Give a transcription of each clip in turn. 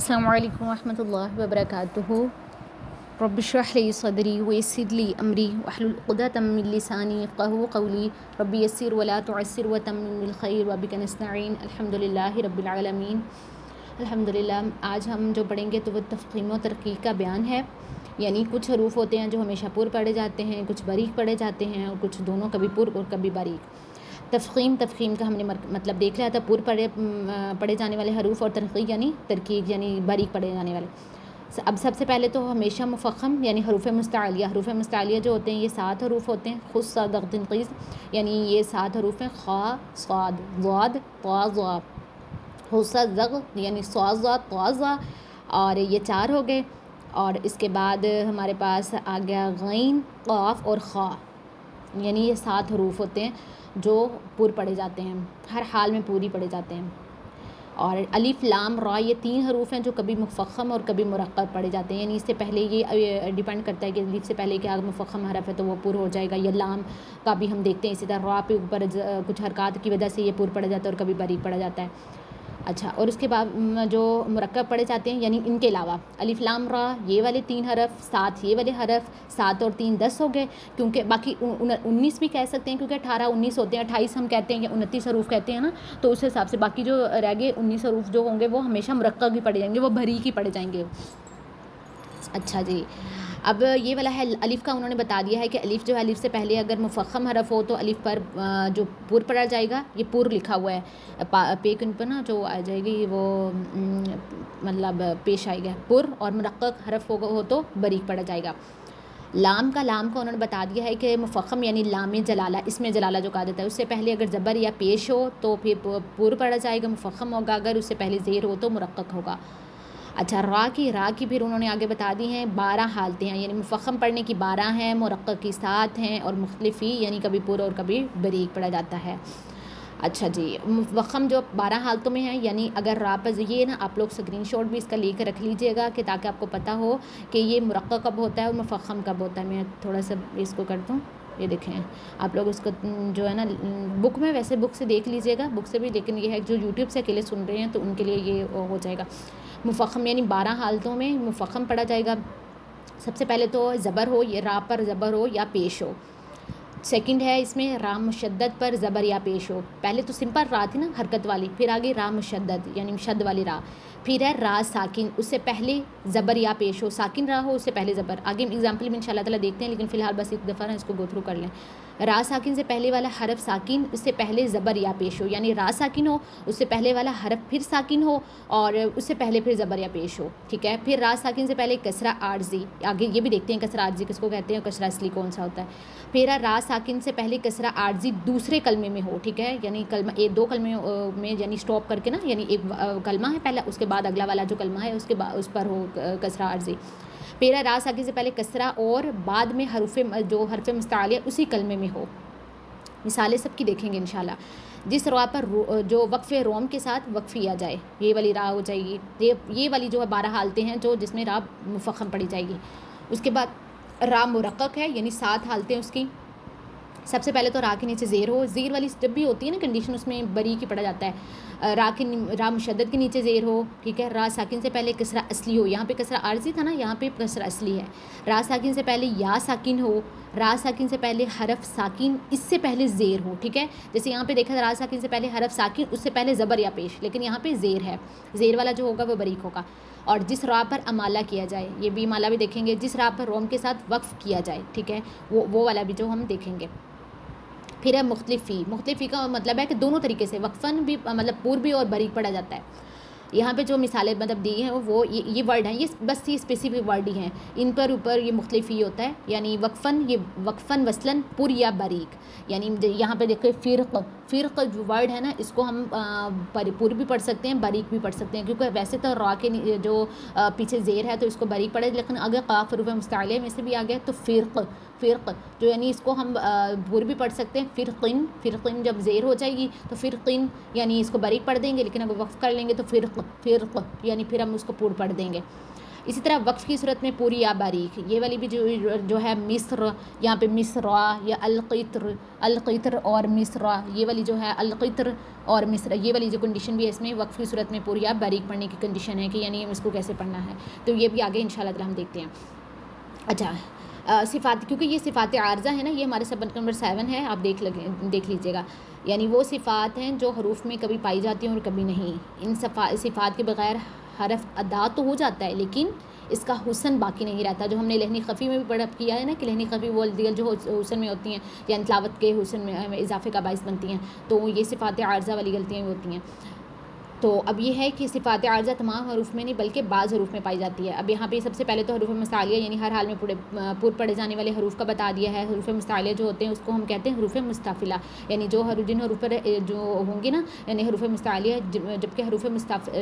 السلام علیکم ورحمۃ اللہ وبرکاتہ. رب اشرح لی صدری ویسر لی امری واحلل عقدۃ من لسانی یفقہوا قولی. رب یسر ولا تعسر وتمم بالخیر وبک نستعین. الحمد للہ رب العالمین. الحمد للہ. آج ہم جو پڑھیں گے تو وہ تفخیم و ترقیق کا بیان ہے. یعنی کچھ حروف ہوتے ہیں جو ہمیشہ پر پڑھے جاتے ہیں، کچھ باریک پڑھے جاتے ہیں، اور کچھ دونوں، کبھی پر اور کبھی باریک. تفخیم کا ہم نے مطلب دیکھ لیا تھا، پر پڑھے جانے والے حروف، اور ترقیق یعنی ترقیق یعنی باریک پڑھے جانے والے. اب سب سے پہلے تو ہمیشہ مفخم یعنی حروف مستعلیہ جو ہوتے ہیں یہ 7 حروف ہوتے ہیں. خص ضغ تنقیص یعنی یہ 7 حروف ہیں. خا صاد ضاد طا ظا. خص ضغ یعنی صا ظا طا ظا، اور یہ 4 ہو گئے. اور اس کے بعد ہمارے پاس آ گیا غین قاف اور خا، یعنی یہ 7 حروف ہوتے ہیں جو پر پڑھے جاتے ہیں، ہر حال میں پوری پڑھے جاتے ہیں. اور الف لام را یہ 3 حروف ہیں جو کبھی مفخم اور کبھی مرقق پڑھے جاتے ہیں. یعنی اس سے پہلے یہ ڈیپینڈ کرتا ہے کہ الف سے پہلے کیا مفخم حرف ہے تو وہ پر ہو جائے گا، یا لام کا بھی ہم دیکھتے ہیں. اسی طرح را پہ اوپر کچھ حرکات کی وجہ سے یہ پر پڑھا جاتا ہے اور کبھی باریک پڑھا جاتا ہے. اچھا، اور اس کے بعد جو مرکب پڑھے جاتے ہیں یعنی ان کے علاوہ الف لام را یہ والے 3 حرف، 7 یہ والے حرف، 7 اور 3 10 ہو گئے. کیونکہ باقی 19 بھی کہہ سکتے ہیں، کیونکہ 18 19 ہوتے ہیں، 28 ہم کہتے ہیں یا 29 حروف کہتے ہیں نا، تو اس حساب سے باقی جو رہ گئے 19 حروف جو ہوں گے وہ ہمیشہ مرکب ہی پڑھے جائیں گے، وہ باریک ہی پڑھے جائیں گے. اچھا جی، اب یہ والا ہے الف کا. انہوں نے بتا دیا ہے کہ الف جو ہے، الف سے پہلے اگر مفخم حرف ہو تو الف پر جو پر پڑھا جائے گا، یہ پر لکھا ہوا ہے پیک ان پر نا جو آ جائے گی وہ مطلب پیش آئے گا پر، اور مرقق حرف ہو تو باریک پڑھا جائے گا. لام کا انہوں نے بتا دیا ہے کہ مفخم یعنی لام جلالہ، اس میں جلالہ جو کہا جاتا ہے، اس سے پہلے اگر زبر یا پیش ہو تو پھر پر پڑھا جائے گا، مفخم ہوگا. اگر اس سے پہلے زیر ہو تو مرقق ہوگا. اچھا، را کی پھر انہوں نے آگے بتا دی ہیں 12 حالتیں ہیں. یعنی مفخم پڑھنے کی 12 ہیں، مرقق کی 7 ہیں، اور مختلفی یعنی کبھی پر اور کبھی باریک پڑھا جاتا ہے. اچھا جی، مفخم جو 12 حالتوں میں ہیں، یعنی اگر را پر یہ نا آپ لوگ اسکرین شاٹ بھی اس کا لے کے رکھ لیجئے گا کہ تاکہ آپ کو پتہ ہو کہ یہ مرقق کب ہوتا ہے اور مفخم کب ہوتا ہے. میں تھوڑا سا اس کو کر دوں، یہ دیکھیں آپ لوگ اس کو جو ہے نا بک میں، ویسے بک سے دیکھ لیجئے گا، بک سے بھی، لیکن یہ ہے جو یوٹیوب سے اکیلے سن رہے ہیں تو ان کے لیے یہ ہو جائے گا. مفخم یعنی 12 حالتوں میں مفخم پڑھا جائے گا. سب سے پہلے تو زبر ہو، یہ را پر زبر ہو یا پیش ہو. سیکنڈ ہے اس میں را مشدد پر زبر یا پیش ہو. پہلے تو سمپل را تھی نا حرکت والی، پھر آگے را مشدد یعنی شد والی را. پھر ہے را ساکن، اس سے پہلے زبر یا پیش ہو. ساکن را ہو، اس سے پہلے زبر. آگے ایگزامپل میں انشاءاللہ تعالیٰ دیکھتے ہیں، لیکن فی الحال بس ایک دفعہ نا اس کو گو تھرو کر لیں. را ساکن سے پہلے والا حرف ساکن، اس سے پہلے زبر یا پیش ہو. یعنی را ساکن ہو، اس سے پہلے والا حرف پھر ساکن ہو، اور اس سے پہلے پھر زبر یا پیش ہو. ٹھیک ہے. پھر را ساکن سے پہلے کسرہ عارضی، آگے یہ بھی دیکھتے ہیں کسرہ عارضی کس کو کہتے ہیں، کسرہ اصلی کون سا ہوتا ہے. پھر را ساکن سے پہلے کسرہ عارضی دوسرے کلمے میں ہو. ٹھیک ہے، یعنی کلمہ دو کلمے میں یعنی سٹاپ کر کے نا، یعنی ایک کلمہ ہے پہلا، اس کے بعد اگلا والا جو کلمہ ہے اس کے بعد اس پر ہو کسرہ عارضی. پھر را ساکن سے پہلے کسرہ اور بعد میں حرف مستعلیہ اسی کلمے میں ہو. مثالیں سب کی دیکھیں گے انشاءاللہ. جس را پر جو وقف روم کے ساتھ وقفی آ جائے، یہ والی را ہو جائے گی. یہ والی جو ہے 12 حالتیں ہیں جس میں را مفخم پڑھی جائے گی. اس کے بعد را مرقق ہے، یعنی 7 حالتیں اس کی. سب سے پہلے تو را کے نیچے زیر ہو. زیر والی جب بھی ہوتی ہے نا کنڈیشن، اس میں باریک ہی پڑھا جاتا ہے. را مشدد کے نیچے زیر ہو. ٹھیک ہے. را ساکن سے پہلے کسرہ اصلی ہو. یہاں پہ کسرہ عارضی تھا نا، یہاں پہ کسرہ اصلی ہے. را ساکن سے پہلے یا ساکن ہو. را ساکن سے پہلے حرف ساکن، اس سے پہلے زیر ہو. ٹھیک ہے. جیسے یہاں پہ دیکھا را ساکن سے پہلے حرف ساکن، اس سے پہلے زبر یا پیش، لیکن یہاں پہ زیر ہے. زیر والا جو ہوگا وہ باریک ہوگا. اور جس را پر امالہ کیا جائے، یہ بھی امالہ بھی دیکھیں گے. جس را پر روم کے ساتھ وقف کیا جائے. ٹھیک ہے، وہ والا بھی جو ہم دیکھیں گے. پھر ہے مختلفی کا مطلب ہے کہ دونوں طریقے سے وقفاً بھی مطلب پر بھی اور باریک پڑھا جاتا ہے. یہاں پہ جو مثالیں مطلب دی ہیں وہ یہ ورڈ ہیں، یہ بس یہ اسپیسیفک ورڈ ہی ہیں. ان پر اوپر یہ مختلفی ہوتا ہے، یعنی وقفاً وصلاً پر یا باریک. یعنی یہاں پہ دیکھیں فرق جو ورڈ ہے نا، اس کو ہم پر بھی پڑھ سکتے ہیں، باریک بھی پڑھ سکتے ہیں. کیونکہ ویسے تو را کے جو پیچھے زیر ہے تو اس کو باریک پڑھے، لیکن اگر قاف حروف مستعلیہ میں سے بھی آ گیا تو فرق جو یعنی اس کو ہم پر بھی پڑھ سکتے ہیں. فرقن جب زیر ہو جائے گی تو فرقن یعنی اس کو باریک پڑھ دیں گے، لیکن اگر وقف کر لیں گے تو فرق یعنی پھر ہم اس کو پر پڑھ دیں گے. اسی طرح وقف کی صورت میں پوری یا باریک، یہ والی بھی جو ہے مصر، یہاں پہ مصرا یا القطر اور مصرا، یہ والی جو ہے القطر اور مصر، یہ والی جو کنڈیشن بھی ہے اس میں وقف کی صورت میں پوری یا باریک پڑھنے کی کنڈیشن ہے کہ یعنی اس کو کیسے پڑھنا ہے، تو یہ بھی آگے انشاءاللہ تعالی ہم دیکھتے ہیں. اچھا صفات، کیونکہ یہ صفات عارضہ ہیں نا، یہ ہمارے سبق نمبر 7 ہے، آپ دیکھ لیجئے گا. یعنی وہ صفات ہیں جو حروف میں کبھی پائی جاتی ہیں اور کبھی نہیں. ان صفات کے بغیر حرف ادا تو ہو جاتا ہے لیکن اس کا حسن باقی نہیں رہتا، جو ہم نے لہنی خفی میں بھی پڑھ کیا ہے نا کہ لہنی خفی وہ دیگر جو حسن میں ہوتی ہیں یا تلاوت کے حسن میں اضافے کا باعث بنتی ہیں، تو یہ صفات عارضہ والی غلطیاں بھی ہوتی ہیں. تو اب یہ ہے کہ صفات عارضہ تمام حروف میں نہیں بلکہ بعض حروف میں پائی جاتی ہے. اب یہاں پہ سب سے پہلے تو حروف مستعلیہ یعنی ہر حال میں پور پڑھے جانے والے حروف کا بتا دیا ہے. حروف مستعلیہ جو ہوتے ہیں اس کو ہم کہتے ہیں حروف مستافلہ، یعنی جن حروف پر جو ہوں گے نا یعنی حروف مستعلیہ، جبکہ حروف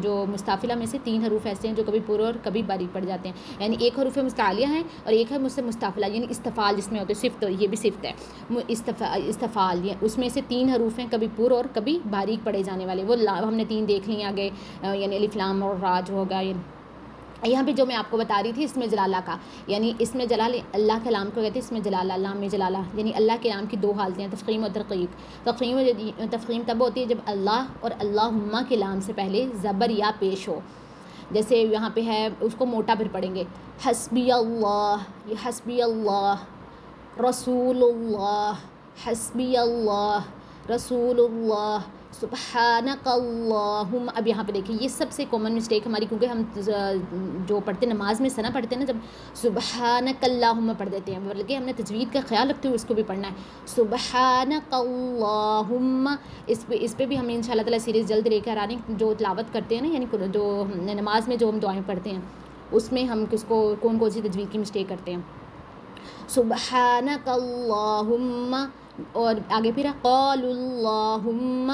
جو مستافلہ میں سے 3 حروف ایسے ہیں جو کبھی پور اور کبھی باریک پڑ جاتے ہیں. یعنی ایک حروف مستعلیہ ہے اور ایک ہے مستافلہ یعنی استفال جس میں ہوتے ہیں صفت، یہ بھی صفت ہے استفال، اس میں سے 3 حروف ہیں کبھی پور اور کبھی باریک پڑے جانے والے. وہ ہم نے 3 دیکھ لی آگے، یعنی الف لام اور را جو ہوگا. یہاں پہ جو میں آپ کو بتا رہی تھی اس میں جلالہ کا، یعنی اس میں جلال اللہ کے نام کو کہتے ہیں، اس میں جلالہ، لام میں جلالہ، یعنی اللہ کے نام کی 2 حالتیں ہیں، تفخیم اور ترقیق. تفخیم تب ہوتی ہے جب اللہ اور اللہم کے نام سے پہلے زبر یا پیش ہو. جیسے یہاں پہ ہے اس کو موٹا پھر پڑھیں گے، حسبی اللہ، یہ حسبی اللہ، رسول اللہ، حسبی اللہ، رسول اللہ، سبحانک اللہم. اب یہاں پہ دیکھیں یہ سب سے کامن مسٹیک ہماری، کیونکہ ہم جو پڑھتے ہیں نماز میں سنا پڑھتے ہیں نا، جب سبحانک اللہم پڑھ دیتے ہیں، بلکہ ہم نے تجوید کا خیال رکھتے ہوئے اس کو بھی پڑھنا ہے، سبحانک اللہم. اس پہ بھی ہم انشاءاللہ تعالی سیریز جلد لے کر آ رہے ہیں. جو تلاوت کرتے ہیں نا یعنی جو نماز میں جو ہم دعائیں پڑھتے ہیں اس میں ہم کس کو کون سی تجوید کی مسٹیک کرتے ہیں. سبحانک اللہم، اور آگے پھر قال اللہم،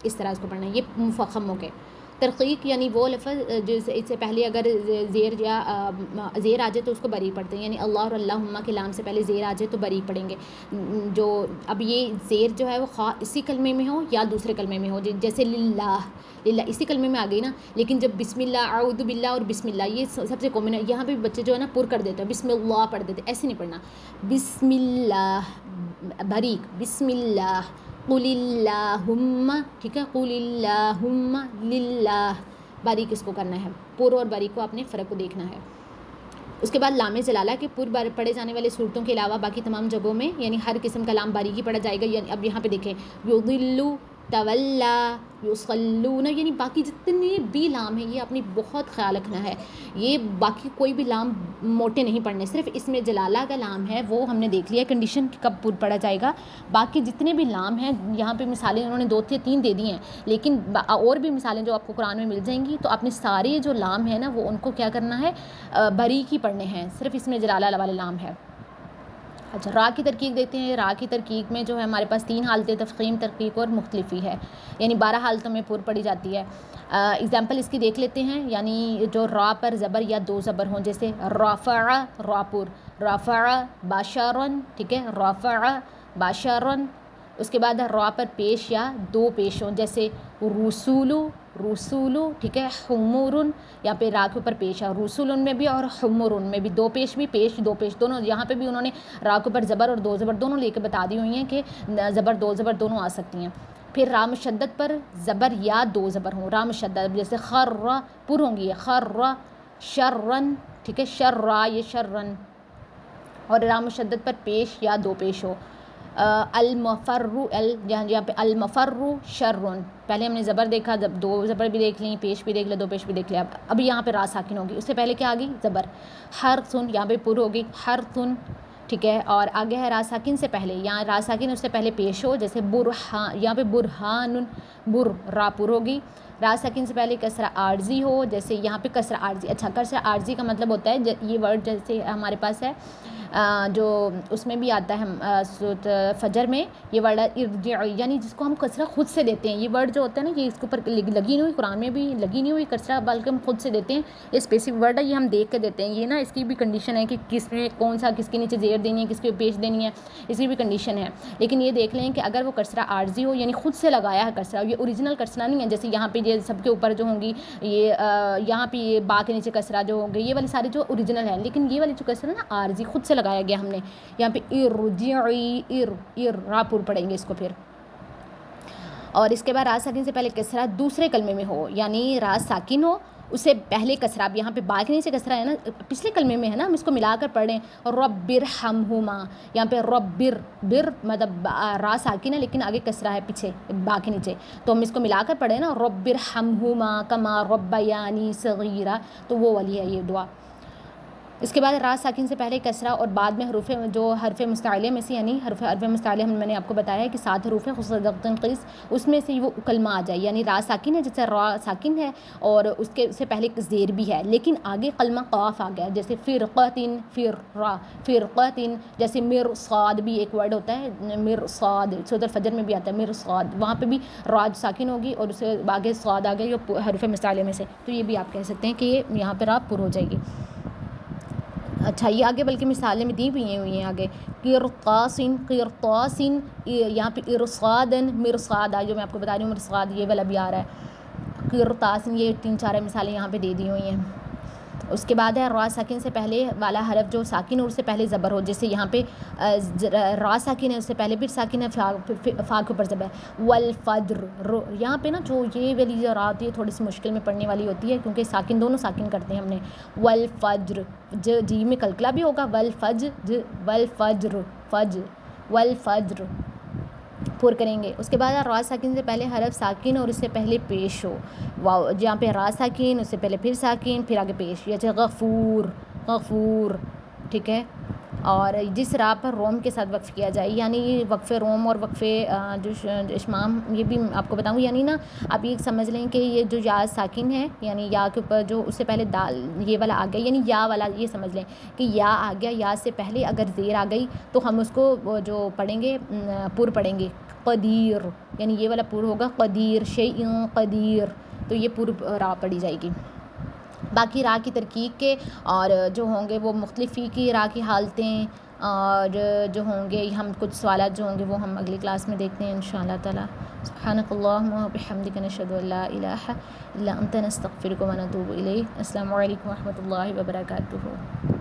اس طرح اس کو پڑھنا ہے. یہ مفخم ہو گئے. ترقیق یعنی وہ لفظ جس اس سے پہلے اگر زیر یا زیر آ جائے تو اس کو بری پڑھتے ہیں، یعنی اللہ اور اللہم کے لام سے پہلے زیر آ جائے تو بری پڑھیں گے. جو اب یہ زیر جو ہے وہ خواہ اسی کلمے میں ہو یا دوسرے کلمے میں ہو، جیسے للہ، للہ اسی کلمے میں آ گئی نا، لیکن جب بسم اللہ، اعوذ باللہ اور بسم اللہ یہ سب سے کامن ہے. یہاں پہ بچے جو ہے نا پر کر دیتے ہیں، بسم اللہ پڑھ دیتے ہیں، ایسے نہیں پڑھنا. بسم اللہ باریک، بسم اللہ، قل اللہم، ٹھیک ہے، قل اللہم للہ، باریک اس کو کرنا ہے. پر اور باریک کو آپ نے فرق کو دیکھنا ہے. اس کے بعد لام جلالہ کے پر پڑھے جانے والے صورتوں کے علاوہ باقی تمام جگہوں میں یعنی ہر قسم کا لام باریکی پڑھا جائے گا. یعنی اب یہاں پہ دیکھیں یضل، تولا، یصلون، یعنی باقی جتنے بھی لام ہیں یہ اپنی بہت خیال رکھنا ہے. یہ باقی کوئی بھی لام موٹے نہیں پڑھنے، صرف اس میں جلالہ کا لام ہے وہ ہم نے دیکھ لیا کنڈیشن کب پر پڑھا جائے گا. باقی جتنے بھی لام ہیں یہاں پہ مثالیں انہوں نے 2 سے 3 دے دی ہیں، لیکن اور بھی مثالیں جو آپ کو قرآن میں مل جائیں گی. تو آپ نے سارے جو لام ہیں نا وہ ان کو کیا کرنا ہے، باریک ہی پڑھنے ہیں، صرف اس میں جلالہ والے لام ہے. اچھا را کی ترکیب دیتے ہیں. را کی ترکیب میں جو ہے ہمارے پاس 3 حالتیں، تفخیم، ترقیق اور مختلفی ہے، یعنی 12 حالتوں میں پر پڑھی جاتی ہے. اگزامپل اس کی دیکھ لیتے ہیں. یعنی جو را پر زبر یا 2 زبر ہوں، جیسے رافع، راپور، رافع باشرن، ٹھیک ہے، رافع باشرن. اس کے بعد را پر پیش یا 2 پیش ہوں، جیسے رسولو، رسولو، ٹھیک ہے، حمورن. یہاں پہ را کے اوپر پیش ہے، رسولن میں بھی اور حمورن میں بھی 2 پیش، بھی پیش 2 پیش دونوں. یہاں پہ بھی انہوں نے را کے اوپر زبر اور 2 زبر دونوں لے کے بتا دی ہوئی ہیں کہ زبر 2 زبر دونوں آ سکتی ہیں. پھر را مشدد پر زبر یا 2 زبر ہوں، را مشدد جیسے خر پر ہوں گی، خر شرن، ٹھیک ہے، شرا یہ شرن. اور را مشدد پر پیش یا 2 پیش ہو. المفر، یہاں پہ المفر شرن، پہلے ہم نے زبر دیکھا، جب 2 زبر بھی دیکھ لیں، پیش بھی دیکھ لیں، 2 پیش بھی دیکھ لیں. اب یہاں پہ را ساکن ہوگی، اس سے پہلے کیا آ گئی، زبر. ہر سن، یہاں پہ پر ہوگی، ہر سن، ٹھیک ہے. اور آگے ہے را ساکن سے پہلے، یہاں را ساکن اس سے پہلے پیش ہو، جیسے برہان، یہاں پہ برہان، بر را پر ہوگی. را ساکن سے پہلے کسرہ عارضی ہو، جیسے یہاں پہ کسرہ عارضی. اچھا کسرہ عارضی کا مطلب ہوتا ہے یہ ورڈ جیسے ہمارے پاس ہے جو اس میں بھی آتا ہے سورۃ فجر میں، یہ ورڈ ارجع، یعنی جس کو ہم کسرہ خود سے دیتے ہیں. یہ ورڈ جو ہوتا ہے نا یہ اس کے اوپر لگی نہیں ہوئی، قرآن میں بھی لگی نہیں ہوئی کسرہ، بلکہ ہم خود سے دیتے ہیں. یہ اسپیسیفک ورڈ ہے، یہ ہم دیکھ کے دیتے ہیں. یہ نا اس کی بھی کنڈیشن ہے کہ کس میں کون سا، کس کے نیچے زیر دینی ہے، کس کے پیش دینی ہے، اس کی بھی کنڈیشن ہے. لیکن یہ دیکھ لیں کہ اگر وہ کسرہ عارضی ہو یعنی خود سے لگایا ہے کسرہ، یہ اوریجنل کسرہ نہیں ہے. جیسے یہاں پہ یہ سب کے اوپر جو ہوں گی یہ یہاں پہ یہ با کے نیچے کسرہ جو ہوں گے یہ والی ساری جو اوریجنل ہیں، لیکن یہ والی جو کسرہ نا عارضی خود سے لگایا گیا ہم نے، یہاں پہ ارجعی را پور پڑھیں گے اس کو پھر. اور اس کے بعد را ساکن سے پہلے کسرہ دوسرے کلمے میں ہو، یعنی را ساکن ہو اسے پہلے کسرہ. اب یہاں پہ با کے نیچے کسرہ ہے نا، پچھلے کلمے میں ہے نا، ہم اس کو ملا کر پڑھ رہے ہیں رب ارحمہما. یہاں پہ رب بر مطلب را ساکن ہے لیکن آگے کسرہ ہے پیچھے با کے نیچے، تو ہم اس کو ملا کر پڑھیں نا رب ارحمہما کما ربیانی صغیرا، تو وہ والی ہے یہ دعا. اس کے بعد را ساکن سے پہلے کسرہ اور بعد میں حروف جو حرف مستعلیہ میں سے، یعنی حرف مستعلیہ میں نے آپ کو بتایا ہے کہ 7 حروف ہیں خصوصاً تنقیص، اس میں سے وہ کلمہ آ جائے، یعنی را ساکن ہے جیسے را ساکن ہے اور اس کے سے پہلے زیر بھی ہے لیکن آگے کلمہ قاف آ گیا، جیسے فرقتن فرقتن، جیسے مرصاد بھی ایک ورڈ ہوتا ہے مرصاد، سورۃ الفجر میں بھی آتا ہے مرصاد، وہاں پہ بھی را ساکن ہوگی اور اسے آگے صاد آ گئی حرف مستعلیہ میں سے، تو یہ بھی آپ کہہ سکتے ہیں کہ یہ یہاں پہ را پر ہو جائے گی. اچھا یہ آگے بلکہ مثالیں میں دی ہوئی ہیں آگے قرطاسن قرطاسن، یہاں پہ ارصادن مرصاد، جو میں آپ کو بتا رہی ہوں مرصاد یہ والا بھی آ رہا ہے قرطاسن، یہ 3-4 مثالیں یہاں پہ دے دی ہوئی ہیں. اس کے بعد ہے را ساکن سے پہلے والا حرف جو ساکن اور اس سے پہلے زبر ہو، جیسے یہاں پہ را ساکن ہے اس سے پہلے بھی ساکن ہے فا کے اوپر زبر ہے والفجر. یہاں پہ نا جو یہ والی جو را ہوتی ہے تھوڑی سی مشکل میں پڑھنے والی ہوتی ہے کیونکہ ساکن دونوں ساکن کرتے ہیں ہم نے. والفجر جی میں کلکلا بھی ہوگا والفجر والفجر پور کریں گے. اس کے بعد را ساکن سے پہلے حرف ساکن اور اس سے پہلے پیش ہو، واو جہاں پہ را ساکن اس سے پہلے پھر ساکن پھر آگے پیش، جیسے غفور غفور، ٹھیک ہے. اور جس را پر روم کے ساتھ وقف کیا جائے، یعنی وقف روم اور وقف جو اشمام یہ بھی آپ کو بتاؤں، یعنی نا آپ یہ سمجھ لیں کہ یہ جو یا ساکن ہے یعنی یا کے اوپر جو اس سے پہلے دال یہ والا آ گیا، یعنی یا والا یہ سمجھ لیں کہ یا آ گیا، یا سے پہلے اگر زیر آ گئی تو ہم اس کو جو پڑھیں گے پر پڑھیں گے قدیر، یعنی یہ والا پر ہوگا قدیر شیء قدیر، تو یہ پر را پڑھی جائے گی. باقی را کی ترکیب کے اور جو ہوں گے وہ مختلف فی کی را کی حالتیں اور جو ہوں گے ہم کچھ سوالات جو ہوں گے وہ ہم اگلی کلاس میں دیکھتے ہیں انشاءاللہ تعالی. سبحانک اللہم و بحمدک نشہد ان لا الہ الا انت نستغفرک و نتوب الیک. السلام علیکم و رحمۃ اللہ وبرکاتہ.